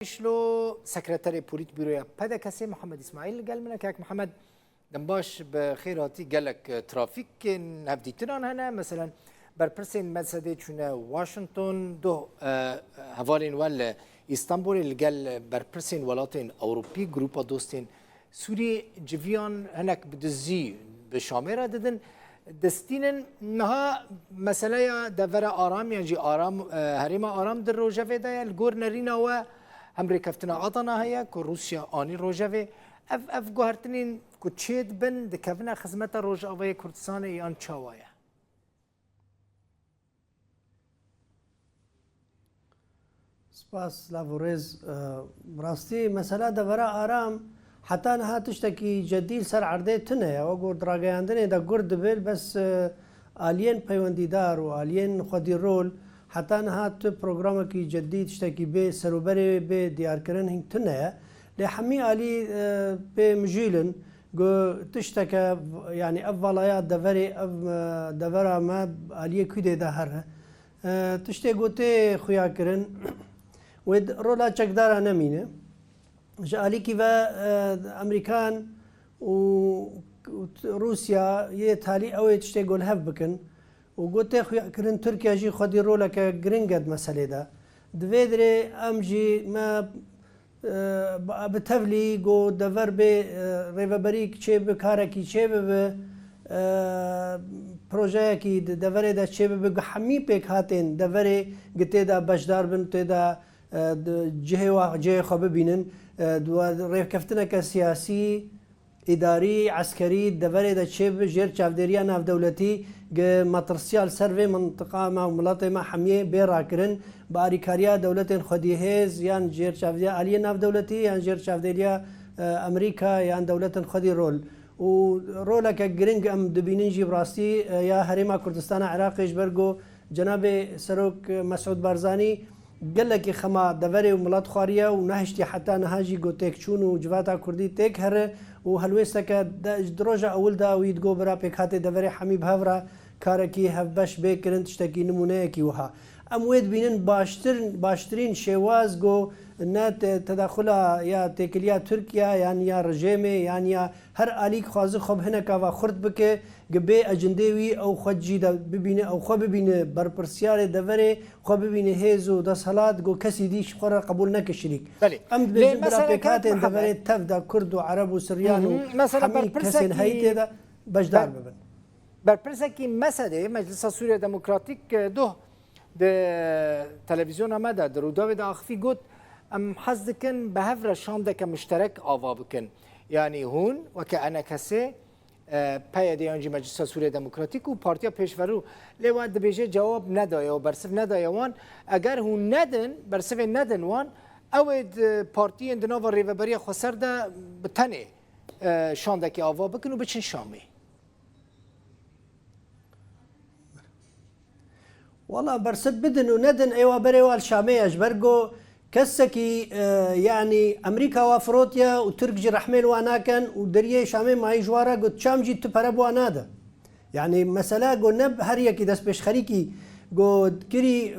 شلو سكرتاري بوليت بيرويا بدا كاسي محمد اسماعيل قال منك هيك محمد دنباش بخيراتي قال لك ترافيك هفديتنا هنا مثلا بربرسين مسدي شنا واشنطن دو هفالين ولا اسطنبول اللي قال بربرسين ولاتين اوروبي جروبا دوستين سوري جيفيان هناك بدزي بشاميرا ددن دستينن نها مسألة دفرة آرام يعني آرام هريما آرام در روجافي دا الجور نرينا و أمريكا فتنا عطنا هيا كروسيا آني روجافي اف جوهرتنين كتشيد بن دكفنا خدمة روجافي كردستان يان شوايا سپاس لاوريز براستي مسألة دفرة آرام حتى انها تشتكي جديل سر عرضي تنه وقور دراغياندني دا قرد بيل بس آلين بيوانديدار والين خدي رول حتى انها تو بروغرامكي جديد تشتكي بي سروبري بي ديار كرن هنگ تنه لحمي آلي بمجيلن قو تشتكى يعني افضليات دفري دفرة ما آلية كده دهر تشتكي قوتي خويا كرن ود رولا چكدارا نمينه جالي كيف امريكان وروسيا يتالي او تشتغل هف بكن وقلت اخويا كرن تركيا جي خدي رولك جرينجد مساله ده دويدري امجي ما بتفلي جو دفر بي ريفبريك تشيب كاركي تشيب بروجيكي دفر ده تشيب بحمي بيك هاتين دفر قلت ده بشدار بن تدا جهه خب ببینن ریفکفتنه که سیاسی اداری عسکری دفره دا چه جر چافدریا ناف دولتی مطرسیال سروی منطقه ما ملت ما حمیه بیرا کرن باریکاریا دولت خودی هز یان جر چافدریا علی ناف دولتی یان جر چافدریا امریکا یان دولت خودی رول و رولا که گرینگ ام دبینن جی براستی یا هریما کردستان عراق جبرگو جناب سروک مسعود بارزانی قال لك خما دفري وملات خاريه ونهشتي حتى نهاجي جو تكشون وجواتا كردي تك هر وهلويستك دروجه اول دا ويدغو برا بكاتي دفري حميب هفرا كاركي هفبش بكرنت تشتكي نمونه كي وها امويد بينن باشترين شواز جو نات تدخلها يا تكليا تركيا يعني يا رجيمي يعني يا هر اليك خاز خب هنا كافا خرد بك قبي اجندوي او خجي ببينه او خو ببينه بربرسيار دفري خو ببينه هيزو ده صلات جو كسي ديش قرر قبول نك الشريك ام بالبرابيكات دفري تفدا كرد وعرب وسريان مثلا كسن هيته ده بجدار ببن بربرسكي مساله مجلس سوريا ديمقراطيك ده تلفزيون مدى دروداوي دا اخفي قلت ام حزدكن بهفر شاندك مشترك آوا بكن يعني هون وكأنا كسي پیاده انجی مجلس سوریا دموکراتیک و پارتیا پیشورو لیوان دبیجه جواب ندایا و برسف ندایا وان اگر هون ندن برسف ندن وان اوید پارتی اندناو ریوبری خسر ده بتنه شاندکی آوا بکن و بچن شامی والله برسب بدن وندن ايوا بريوال شامي اجبرجو كسكي يعني امريكا وافروتيا وترك جي رحميل واناكن ودريه شامي ماي جوارا قد شامجي تبرب وانادا يعني مساله قو نب هريا كي دس بيش خريكي قو كري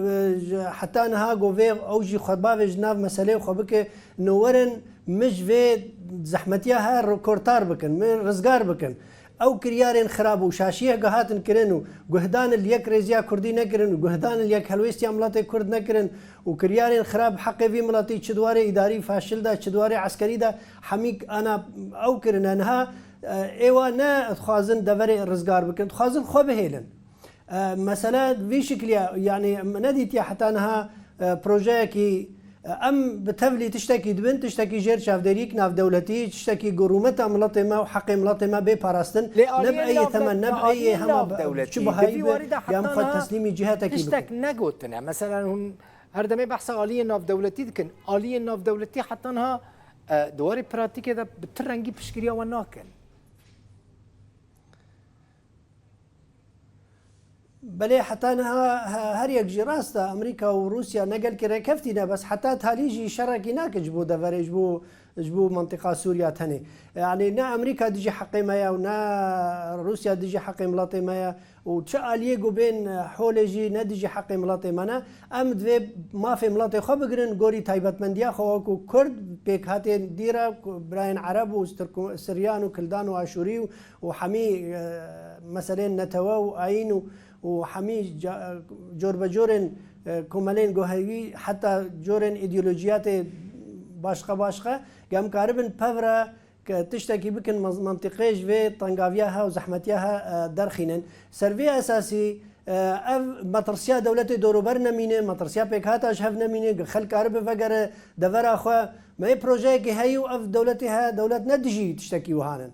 حتى انها قو في اوجي خطبه جناف مساله وخبك نورن مش في زحمتيا ها كورتار بكن من رزقار بكن او كريارين خراب وشاشيه قهاتن كرنو قهدان اليك ريزيا كردي نكرن وقهدان اليك هلويستي ملاتي كرد نكرن وكريارين خراب حقي في ملاتي تشدواري اداري فاشل دا تشدواري عسكري دا حميك انا او كرن انها ايوا نا تخازن دفري رزقار بكن تخازن خو بهيلن مساله في شكل يعني نديتي حتى انها بروجيكي ام بتفلي تشتكي دبن تشتكي جير شافدريك ناف دولتي تشتكي قرومتها ملطمه وحق ملطمه بباراستن نبأي ثمن نبأي هم شبه هاي يا مخد تسليمي جهاتك تشتك نقوتنا مثلا هم هردمي بحث آلية ناف دولتي لكن آلية ناف دولتي حتى انها دواري براتيك ده بترنجي بشكريا وناكن بلێ حتانها هەر یەکجی ڕاستە ئەمریکا و رووسیا نەگەل کە ڕێکەفتینە بەس حتا تالیژی شەڕێکی ناکەج بۆ دەڤەرێژ بۆ منطقا سووریا تەنێ یعنی نا ئەمریکا دژی حەقیمەیە و نا رووسیا دژی حەقی وڵاتێمەیە و چه ئالیێک و بێن حۆلێژی نەدژی حەقی وڵاتێمانە ئەم دوێ مافێ وڵاتی خۆ بگرن گۆری تایبەتمەندیا خۆوەکو کورد پێک هاتێن دیرە براین عەرەب و سریان و کلدان و ئاشووری و هەمی مەسەلێن نەتەوە و ئاین و هەمی جۆر بە جۆرن کۆمەلێن گۆهەوی حتا جۆرن ئیدئۆلۆژیاتێ باشقە گەمکاربن پەورە کە تشتێکی بکن منطقێژ وێ تەنگاویاها و زەحمەتیاها دەرخینن سەروێ ئەساسی ئەv مەترسیا دەولەتی دۆروبەر نەمینێ مەترسیا پێک هاتاش هەف نەمینێ خەلکار بڤەگەرە دەڤەراخوا مەی پرۆژەیەکی هەیە و ئەv دەولەتی هەیە دەولەت نەدژی تشتێکی وهانن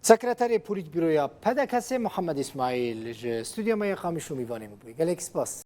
سکرتری پولیت بیرویا پدکسی محمد اسماعیل استودیو ما قامی شو میوانیم بوی گلک سپاس